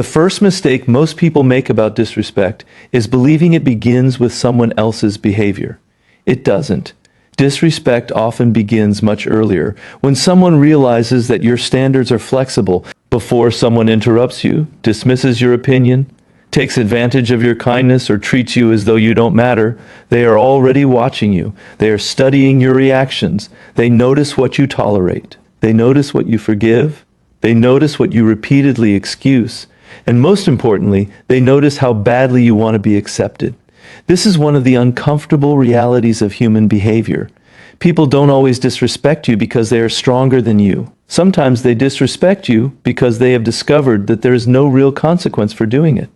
The first mistake most people make about disrespect is believing it begins with someone else's behavior. It doesn't. Disrespect often begins much earlier, when someone realizes that your standards are flexible. Before someone interrupts you, dismisses your opinion, takes advantage of your kindness, or treats you as though you don't matter, they are already watching you. They are studying your reactions. They notice what you tolerate. They notice what you forgive. They notice what you repeatedly excuse. And most importantly, they notice how badly you want to be accepted. This is one of the uncomfortable realities of human behavior. People don't always disrespect you because they are stronger than you. Sometimes they disrespect you because they have discovered that there is no real consequence for doing it.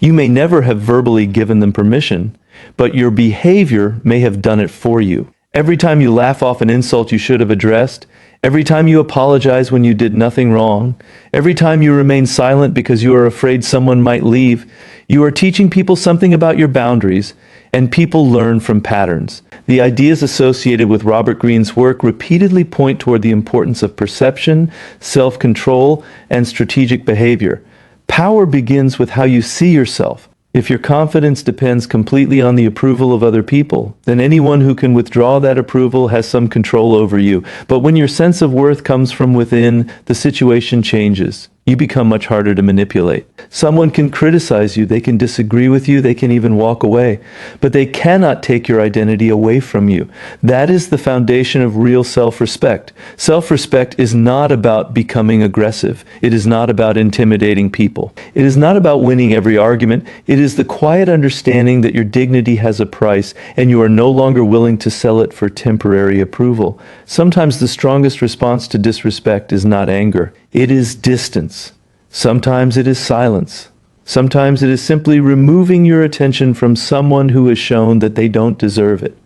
You may never have verbally given them permission, but your behavior may have done it for you. Every time you laugh off an insult you should have addressed, every time you apologize when you did nothing wrong, every time you remain silent because you are afraid someone might leave, you are teaching people something about your boundaries, and people learn from patterns. The ideas associated with Robert Greene's work repeatedly point toward the importance of perception, self-control, and strategic behavior. Power begins with how you see yourself. If your confidence depends completely on the approval of other people, then anyone who can withdraw that approval has some control over you. But when your sense of worth comes from within, the situation changes. You become much harder to manipulate. Someone can criticize you, they can disagree with you, they can even walk away, but they cannot take your identity away from you. That is the foundation of real self-respect. Self-respect is not about becoming aggressive. It is not about intimidating people. It is not about winning every argument. It is the quiet understanding that your dignity has a price and you are no longer willing to sell it for temporary approval. Sometimes the strongest response to disrespect is not anger. It is distance. Sometimes it is silence. Sometimes it is simply removing your attention from someone who has shown that they don't deserve it.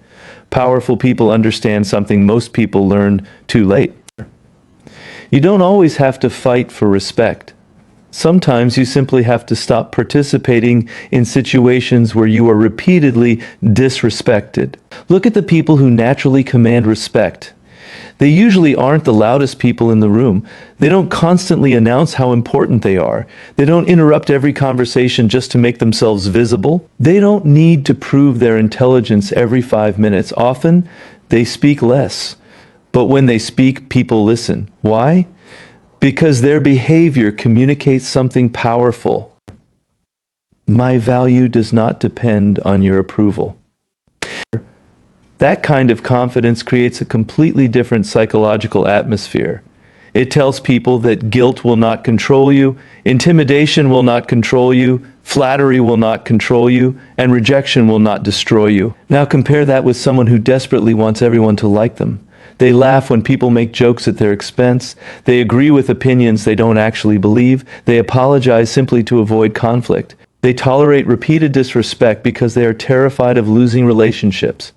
Powerful people understand something most people learn too late. You don't always have to fight for respect. Sometimes you simply have to stop participating in situations where you are repeatedly disrespected. Look at the people who naturally command respect. They usually aren't the loudest people in the room. They don't constantly announce how important they are. They don't interrupt every conversation just to make themselves visible. They don't need to prove their intelligence every 5 minutes. Often, they speak less. But when they speak, people listen. Why? Because their behavior communicates something powerful. My value does not depend on your approval. That kind of confidence creates a completely different psychological atmosphere. It tells people that guilt will not control you, intimidation will not control you, flattery will not control you, and rejection will not destroy you. Now compare that with someone who desperately wants everyone to like them. They laugh when people make jokes at their expense. They agree with opinions they don't actually believe. They apologize simply to avoid conflict. They tolerate repeated disrespect because they are terrified of losing relationships.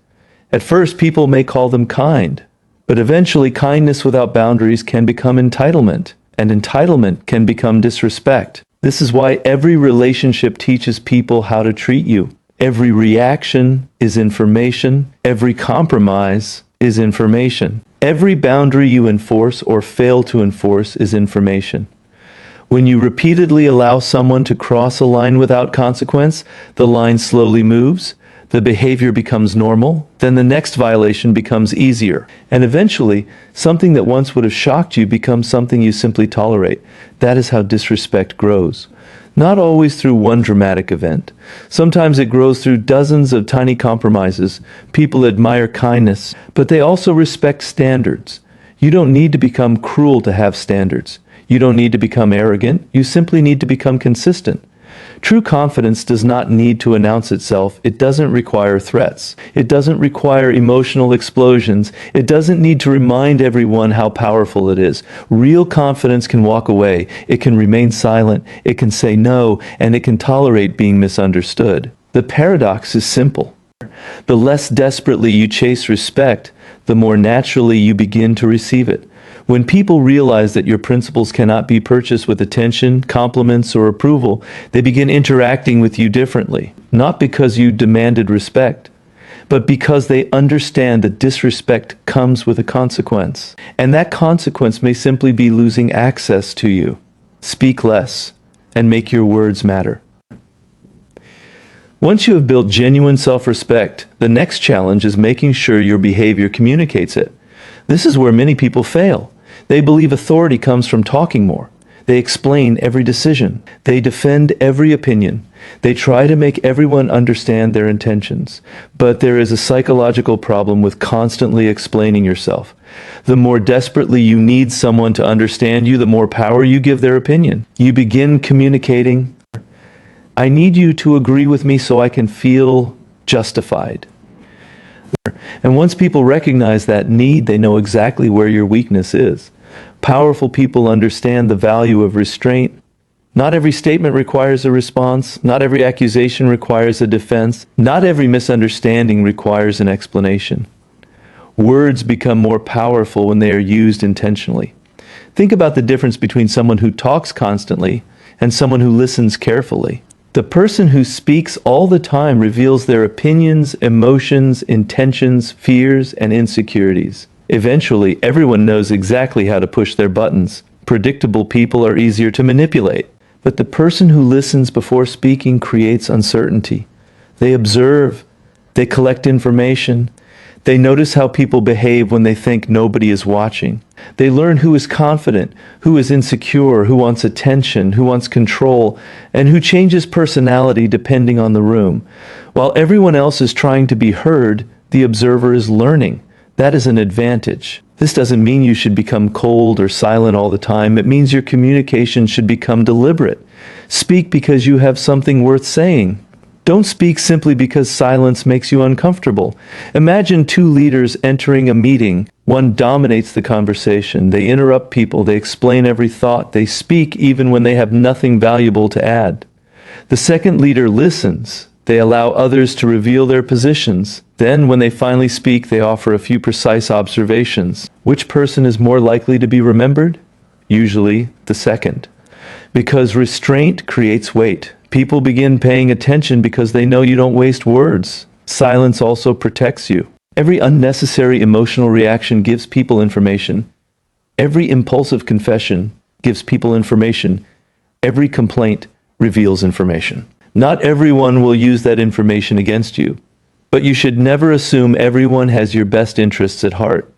At first, people may call them kind, but eventually kindness without boundaries can become entitlement, and entitlement can become disrespect. This is why every relationship teaches people how to treat you. Every reaction is information. Every compromise is information. Every boundary you enforce or fail to enforce is information. When you repeatedly allow someone to cross a line without consequence, the line slowly moves. The behavior becomes normal, then the next violation becomes easier, and eventually, something that once would have shocked you becomes something you simply tolerate. That is how disrespect grows. Not always through one dramatic event. Sometimes it grows through dozens of tiny compromises. People admire kindness, but they also respect standards. You don't need to become cruel to have standards. You don't need to become arrogant. You simply need to become consistent. True confidence does not need to announce itself. It doesn't require threats. It doesn't require emotional explosions. It doesn't need to remind everyone how powerful it is. Real confidence can walk away. It can remain silent. It can say no, and it can tolerate being misunderstood. The paradox is simple. The less desperately you chase respect, the more naturally you begin to receive it. When people realize that your principles cannot be purchased with attention, compliments, or approval, they begin interacting with you differently. Not because you demanded respect, but because they understand that disrespect comes with a consequence. And that consequence may simply be losing access to you. Speak less. and make your words matter. Once you have built genuine self-respect, the next challenge is making sure your behavior communicates it. This is where many people fail. They believe authority comes from talking more. They explain every decision. They defend every opinion. They try to make everyone understand their intentions. But there is a psychological problem with constantly explaining yourself. The more desperately you need someone to understand you, the more power you give their opinion. You begin communicating, "I need you to agree with me so I can feel justified." And once people recognize that need, they know exactly where your weakness is. Powerful people understand the value of restraint. Not every statement requires a response. Not every accusation requires a defense. Not every misunderstanding requires an explanation. Words become more powerful when they are used intentionally. Think about the difference between someone who talks constantly and someone who listens carefully. The person who speaks all the time reveals their opinions, emotions, intentions, fears, and insecurities. Eventually, everyone knows exactly how to push their buttons. Predictable people are easier to manipulate. But the person who listens before speaking creates uncertainty. They observe, they collect information, they notice how people behave when they think nobody is watching. They learn who is confident, who is insecure, who wants attention, who wants control, and who changes personality depending on the room. While everyone else is trying to be heard, the observer is learning. That is an advantage. This doesn't mean you should become cold or silent all the time. It means your communication should become deliberate. Speak because you have something worth saying. Don't speak simply because silence makes you uncomfortable. Imagine two leaders entering a meeting. One dominates the conversation. They interrupt people. They explain every thought. They speak even when they have nothing valuable to add. The second leader listens. They allow others to reveal their positions. Then, when they finally speak, they offer a few precise observations. Which person is more likely to be remembered? Usually, the second. Because restraint creates weight. People begin paying attention because they know you don't waste words. Silence also protects you. Every unnecessary emotional reaction gives people information. Every impulsive confession gives people information. Every complaint reveals information. Not everyone will use that information against you, but you should never assume everyone has your best interests at heart.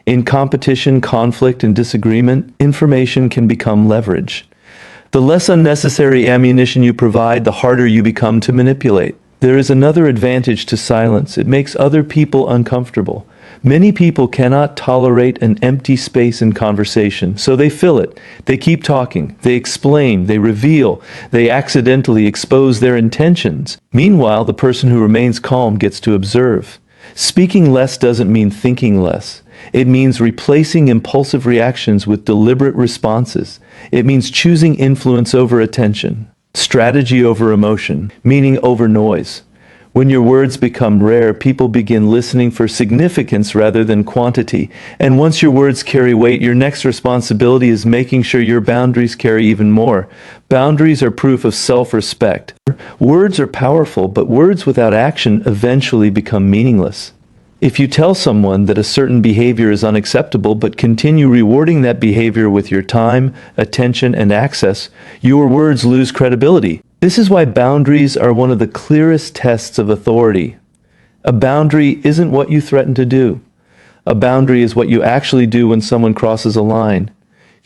In competition, conflict, and disagreement, information can become leverage. The less unnecessary ammunition you provide, the harder you become to manipulate. There is another advantage to silence. It makes other people uncomfortable. Many people cannot tolerate an empty space in conversation, so they fill it. They keep talking, they explain, they reveal, they accidentally expose their intentions. Meanwhile, the person who remains calm gets to observe. Speaking less doesn't mean thinking less. It means replacing impulsive reactions with deliberate responses. It means choosing influence over attention, strategy over emotion, meaning over noise. When your words become rare, people begin listening for significance rather than quantity. And once your words carry weight, your next responsibility is making sure your boundaries carry even more. Boundaries are proof of self-respect. Words are powerful, but words without action eventually become meaningless. If you tell someone that a certain behavior is unacceptable but continue rewarding that behavior with your time, attention, and access, your words lose credibility. This is why boundaries are one of the clearest tests of authority. A boundary isn't what you threaten to do. A boundary is what you actually do when someone crosses a line.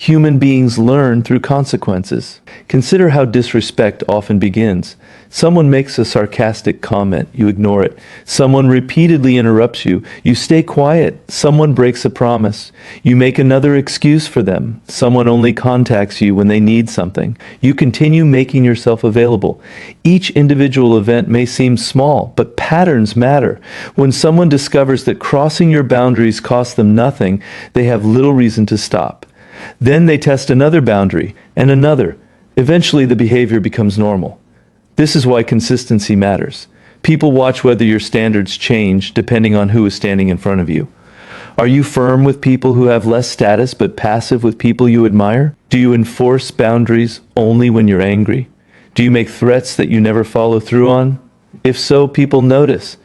Human beings learn through consequences. Consider how disrespect often begins. Someone makes a sarcastic comment, you ignore it. Someone repeatedly interrupts you, you stay quiet. Someone breaks a promise, you make another excuse for them. Someone only contacts you when they need something. You continue making yourself available. Each individual event may seem small, but patterns matter. When someone discovers that crossing your boundaries costs them nothing, they have little reason to stop. Then they test another boundary, and another. Eventually the behavior becomes normal. This is why consistency matters. People watch whether your standards change depending on who is standing in front of you. Are you firm with people who have less status but passive with people you admire? Do you enforce boundaries only when you're angry? Do you make threats that you never follow through on? If so, people notice.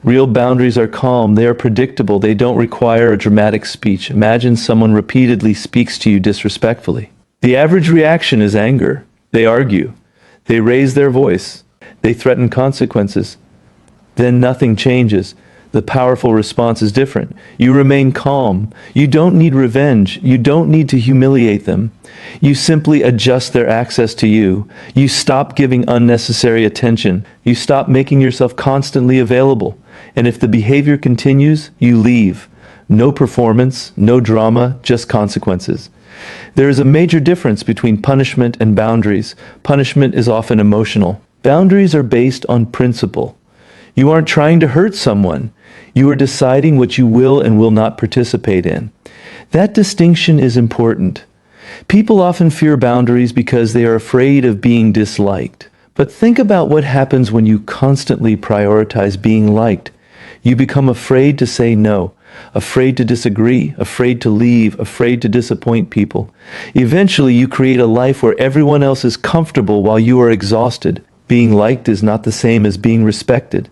Real boundaries are calm, they are predictable, they don't require a dramatic speech. Imagine someone repeatedly speaks to you disrespectfully. The average reaction is anger. They argue. They raise their voice. They threaten consequences. Then nothing changes. The powerful response is different. You remain calm. You don't need revenge. You don't need to humiliate them. You simply adjust their access to you. You stop giving unnecessary attention. You stop making yourself constantly available. And if the behavior continues, you leave. No performance, no drama, just consequences. There is a major difference between punishment and boundaries. Punishment is often emotional. Boundaries are based on principle. You aren't trying to hurt someone. You are deciding what you will and will not participate in. That distinction is important. People often fear boundaries because they are afraid of being disliked. But think about what happens when you constantly prioritize being liked. You become afraid to say no, afraid to disagree, afraid to leave, afraid to disappoint people. Eventually, you create a life where everyone else is comfortable while you are exhausted. Being liked is not the same as being respected.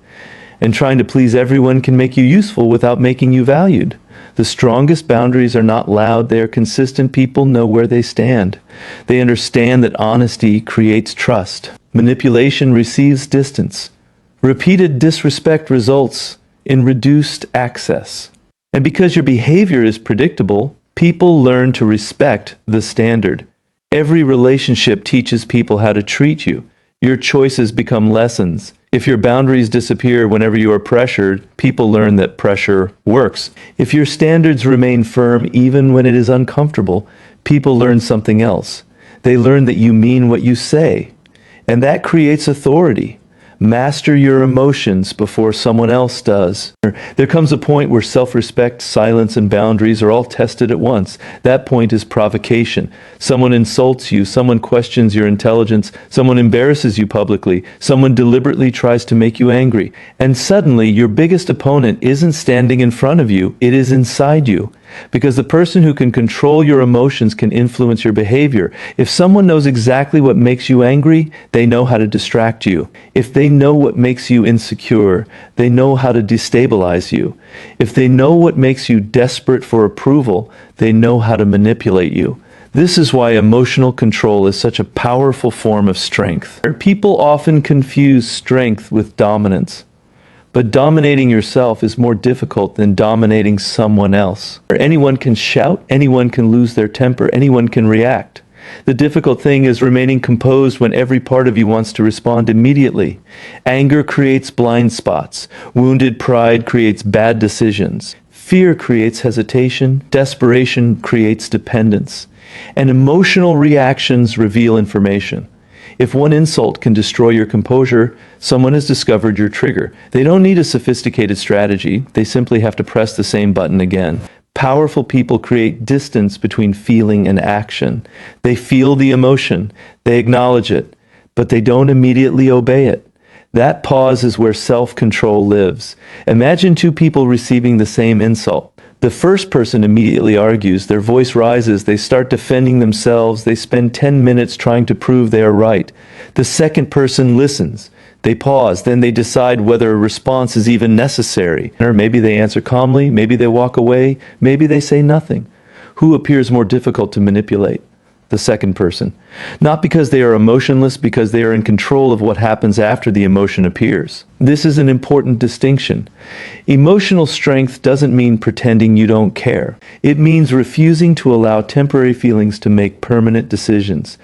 And trying to please everyone can make you useful without making you valued. The strongest boundaries are not loud, they are consistent. People know where they stand. They understand that honesty creates trust. Manipulation receives distance. Repeated disrespect results in reduced access. And because your behavior is predictable, people learn to respect the standard. Every relationship teaches people how to treat you. Your choices become lessons. If your boundaries disappear whenever you are pressured, people learn that pressure works. If your standards remain firm even when it is uncomfortable, people learn something else. They learn that you mean what you say. And that creates authority. Master your emotions before someone else does. There comes a point where self-respect, silence, and boundaries are all tested at once. That point is provocation. Someone insults you, someone questions your intelligence, someone embarrasses you publicly, someone deliberately tries to make you angry. And suddenly, your biggest opponent isn't standing in front of you, it is inside you. Because the person who can control your emotions can influence your behavior. If someone knows exactly what makes you angry, they know how to distract you. If they know what makes you insecure, they know how to destabilize you. If they know what makes you desperate for approval, they know how to manipulate you. This is why emotional control is such a powerful form of strength. People often confuse strength with dominance. But dominating yourself is more difficult than dominating someone else. Anyone can shout, anyone can lose their temper, anyone can react. The difficult thing is remaining composed when every part of you wants to respond immediately. Anger creates blind spots. Wounded pride creates bad decisions. Fear creates hesitation. Desperation creates dependence. And emotional reactions reveal information. If one insult can destroy your composure, someone has discovered your trigger. They don't need a sophisticated strategy. They simply have to press the same button again. Powerful people create distance between feeling and action. They feel the emotion. They acknowledge it, but they don't immediately obey it. That pause is where self-control lives. Imagine two people receiving the same insult. The first person immediately argues, their voice rises, they start defending themselves, they spend 10 minutes trying to prove they are right. The second person listens. They pause, then they decide whether a response is even necessary. Or maybe they answer calmly, maybe they walk away, maybe they say nothing. Who appears more difficult to manipulate? The second person. Not because they are emotionless, because they are in control of what happens after the emotion appears. This is an important distinction. Emotional strength doesn't mean pretending you don't care. It means refusing to allow temporary feelings to make permanent decisions.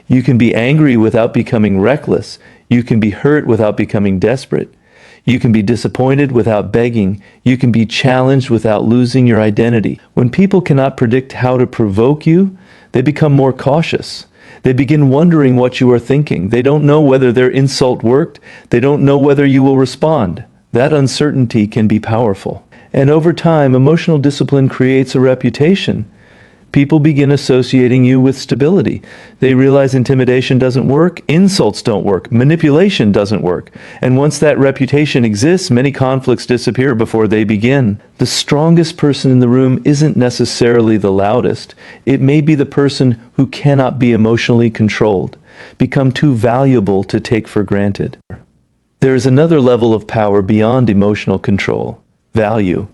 You can be angry without becoming reckless. You can be hurt without becoming desperate. You can be disappointed without begging. You can be challenged without losing your identity. When people cannot predict how to provoke you, they become more cautious. They begin wondering what you are thinking. They don't know whether their insult worked. They don't know whether you will respond. That uncertainty can be powerful. And over time, emotional discipline creates a reputation. People begin associating you with stability. They realize intimidation doesn't work, insults don't work, manipulation doesn't work. And once that reputation exists, many conflicts disappear before they begin. The strongest person in the room isn't necessarily the loudest. It may be the person who cannot be emotionally controlled, become too valuable to take for granted. There is another level of power beyond emotional control: value.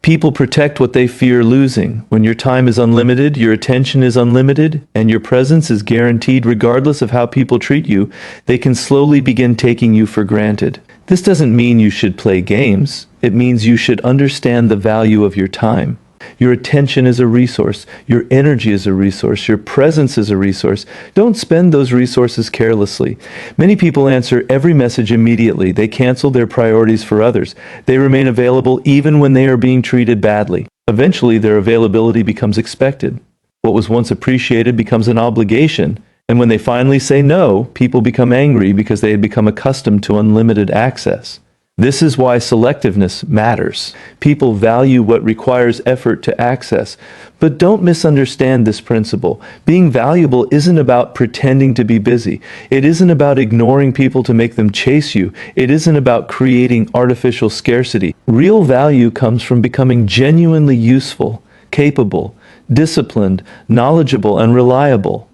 People protect what they fear losing. When your time is unlimited, your attention is unlimited, and your presence is guaranteed regardless of how people treat you, they can slowly begin taking you for granted. This doesn't mean you should play games. It means you should understand the value of your time. Your attention is a resource. Your energy is a resource. Your presence is a resource. Don't spend those resources carelessly. Many people answer every message immediately. They cancel their priorities for others. They remain available even when they are being treated badly. Eventually, their availability becomes expected. What was once appreciated becomes an obligation. And when they finally say no, people become angry because they had become accustomed to unlimited access. This is why selectiveness matters. People value what requires effort to access. But don't misunderstand this principle. Being valuable isn't about pretending to be busy. It isn't about ignoring people to make them chase you. It isn't about creating artificial scarcity. Real value comes from becoming genuinely useful, capable, disciplined, knowledgeable, and reliable.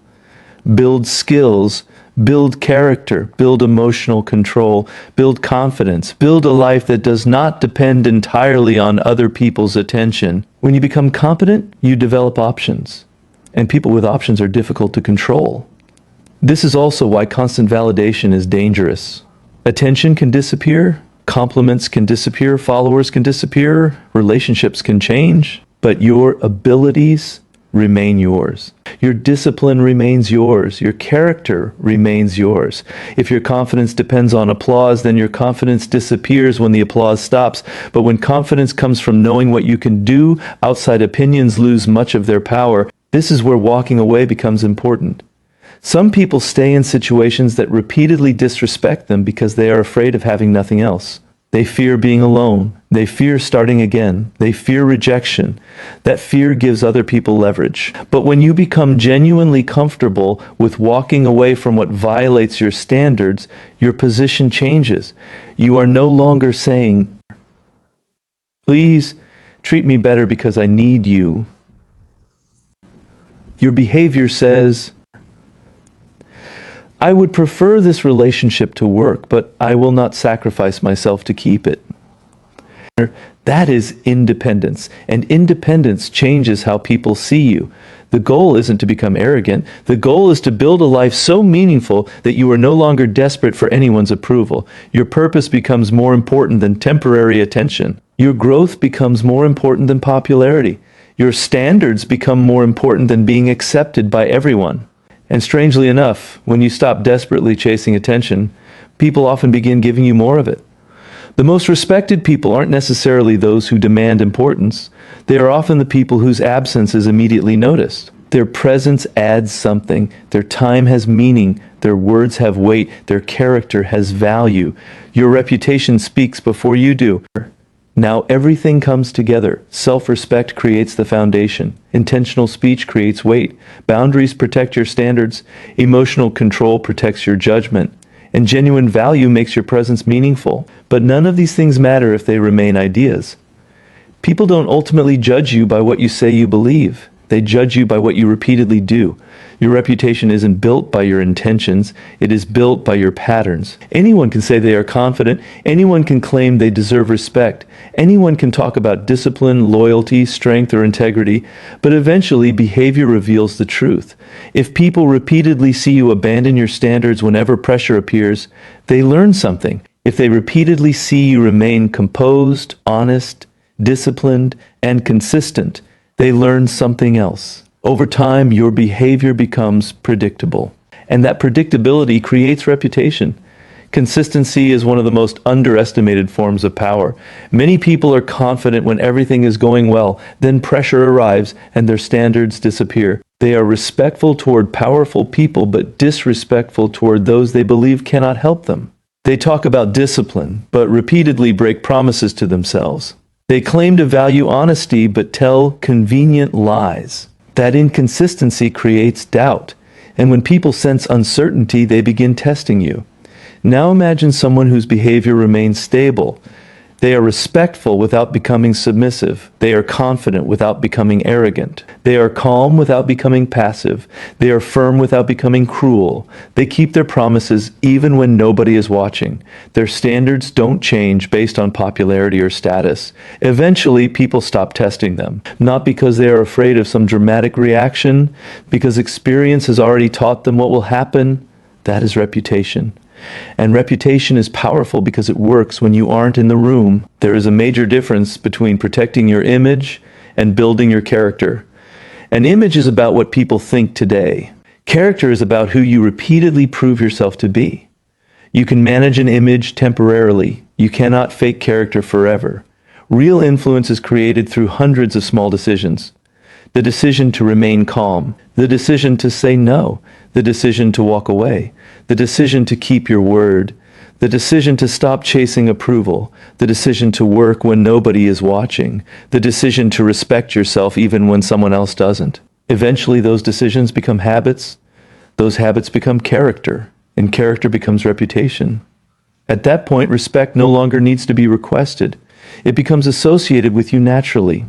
Build skills, build character, build emotional control, build confidence, build a life that does not depend entirely on other people's attention. When you become competent, you develop options. And people with options are difficult to control. This is also why constant validation is dangerous. Attention can disappear, compliments can disappear, followers can disappear, relationships can change, but your abilities remain yours. Your discipline remains yours. Your character remains yours. If your confidence depends on applause, then your confidence disappears when the applause stops. But when confidence comes from knowing what you can do, outside opinions lose much of their power. This is where walking away becomes important. Some people stay in situations that repeatedly disrespect them because they are afraid of having nothing else. They fear being alone. They fear starting again. They fear rejection. That fear gives other people leverage. But when you become genuinely comfortable with walking away from what violates your standards, your position changes. You are no longer saying, "Please treat me better because I need you." Your behavior says, "I would prefer this relationship to work, but I will not sacrifice myself to keep it." That is independence, and independence changes how people see you. The goal isn't to become arrogant. The goal is to build a life so meaningful that you are no longer desperate for anyone's approval. Your purpose becomes more important than temporary attention. Your growth becomes more important than popularity. Your standards become more important than being accepted by everyone. And strangely enough, when you stop desperately chasing attention, people often begin giving you more of it. The most respected people aren't necessarily those who demand importance. They are often the people whose absence is immediately noticed. Their presence adds something. Their time has meaning. Their words have weight. Their character has value. Your reputation speaks before you do. Now everything comes together. Self-respect creates the foundation. Intentional speech creates weight. Boundaries protect your standards. Emotional control protects your judgment. And genuine value makes your presence meaningful. But none of these things matter if they remain ideas. People don't ultimately judge you by what you say you believe. They judge you by what you repeatedly do. Your reputation isn't built by your intentions, it is built by your patterns. Anyone can say they are confident, anyone can claim they deserve respect, anyone can talk about discipline, loyalty, strength, or integrity, but eventually behavior reveals the truth. If people repeatedly see you abandon your standards whenever pressure appears, they learn something. If they repeatedly see you remain composed, honest, disciplined, and consistent, they learn something else. Over time, your behavior becomes predictable, and that predictability creates reputation. Consistency is one of the most underestimated forms of power. Many people are confident when everything is going well, then pressure arrives and their standards disappear. They are respectful toward powerful people, but disrespectful toward those they believe cannot help them. They talk about discipline, but repeatedly break promises to themselves. They claim to value honesty, but tell convenient lies. That inconsistency creates doubt, and when people sense uncertainty, they begin testing you. Now imagine someone whose behavior remains stable. They are respectful without becoming submissive. They are confident without becoming arrogant. They are calm without becoming passive. They are firm without becoming cruel. They keep their promises even when nobody is watching. Their standards don't change based on popularity or status. Eventually, people stop testing them, not because they are afraid of some dramatic reaction, because experience has already taught them what will happen. That is reputation. And reputation is powerful because it works when you aren't in the room. There is a major difference between protecting your image and building your character. An image is about what people think today. Character is about who you repeatedly prove yourself to be. You can manage an image temporarily. You cannot fake character forever. Real influence is created through hundreds of small decisions. The decision to remain calm, the decision to say no, the decision to walk away, the decision to keep your word, the decision to stop chasing approval, the decision to work when nobody is watching, the decision to respect yourself even when someone else doesn't. Eventually, those decisions become habits, those habits become character, and character becomes reputation. At that point, respect no longer needs to be requested. It becomes associated with you naturally.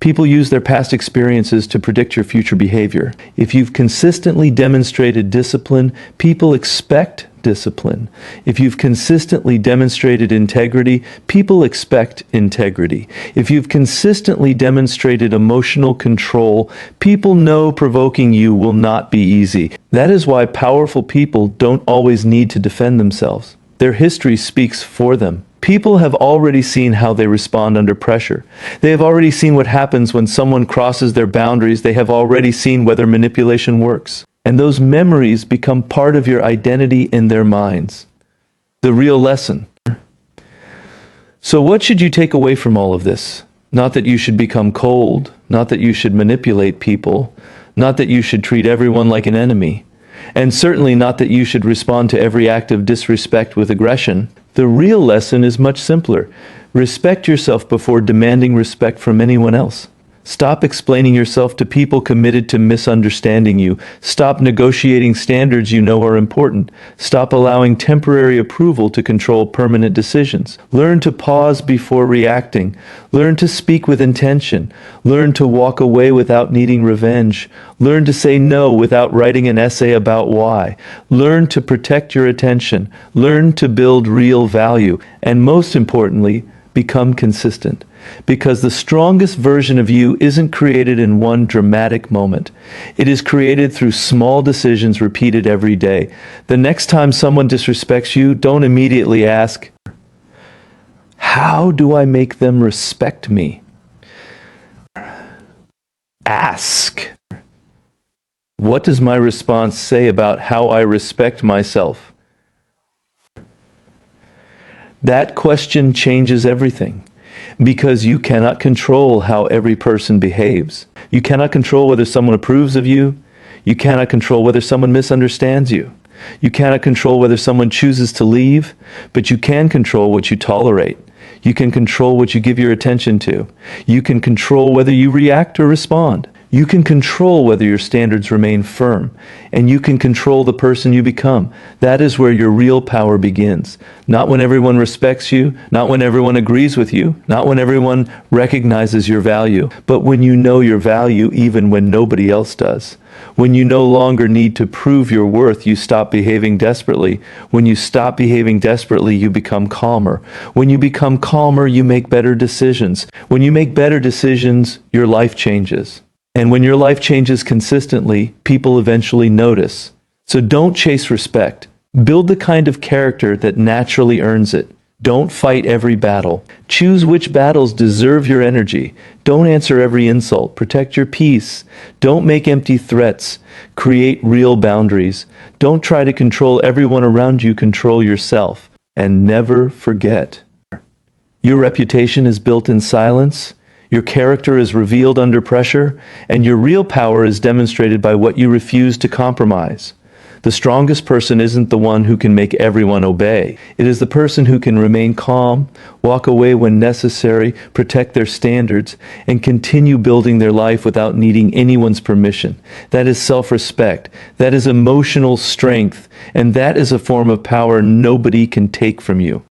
People use their past experiences to predict your future behavior. If you've consistently demonstrated discipline, people expect discipline. If you've consistently demonstrated integrity, people expect integrity. If you've consistently demonstrated emotional control, people know provoking you will not be easy. That is why powerful people don't always need to defend themselves. Their history speaks for them. People have already seen how they respond under pressure. They have already seen what happens when someone crosses their boundaries. They have already seen whether manipulation works. And those memories become part of your identity in their minds. The real lesson. So what should you take away from all of this? Not that you should become cold, not that you should manipulate people, not that you should treat everyone like an enemy, and certainly not that you should respond to every act of disrespect with aggression. The real lesson is much simpler. Respect yourself before demanding respect from anyone else. Stop explaining yourself to people committed to misunderstanding you. Stop negotiating standards you know are important. Stop allowing temporary approval to control permanent decisions. Learn to pause before reacting. Learn to speak with intention. Learn to walk away without needing revenge. Learn to say no without writing an essay about why. Learn to protect your attention. Learn to build real value. And most importantly, become consistent. Because the strongest version of you isn't created in one dramatic moment. It is created through small decisions repeated every day. The next time someone disrespects you, don't immediately ask, "How do I make them respect me?" Ask, "What does my response say about how I respect myself?" That question changes everything. Because you cannot control how every person behaves. You cannot control whether someone approves of you. You cannot control whether someone misunderstands you. You cannot control whether someone chooses to leave, but you can control what you tolerate. You can control what you give your attention to. You can control whether you react or respond. You can control whether your standards remain firm, and you can control the person you become. That is where your real power begins. Not when everyone respects you, not when everyone agrees with you, not when everyone recognizes your value, but when you know your value even when nobody else does. When you no longer need to prove your worth, you stop behaving desperately. When you stop behaving desperately, you become calmer. When you become calmer, you make better decisions. When you make better decisions, your life changes. And when your life changes consistently, people eventually notice. So don't chase respect. Build the kind of character that naturally earns it. Don't fight every battle. Choose which battles deserve your energy. Don't answer every insult. Protect your peace. Don't make empty threats. Create real boundaries. Don't try to control everyone around you. Control yourself. And never forget, your reputation is built in silence. Your character is revealed under pressure, and your real power is demonstrated by what you refuse to compromise. The strongest person isn't the one who can make everyone obey. It is the person who can remain calm, walk away when necessary, protect their standards, and continue building their life without needing anyone's permission. That is self-respect. That is emotional strength. And that is a form of power nobody can take from you.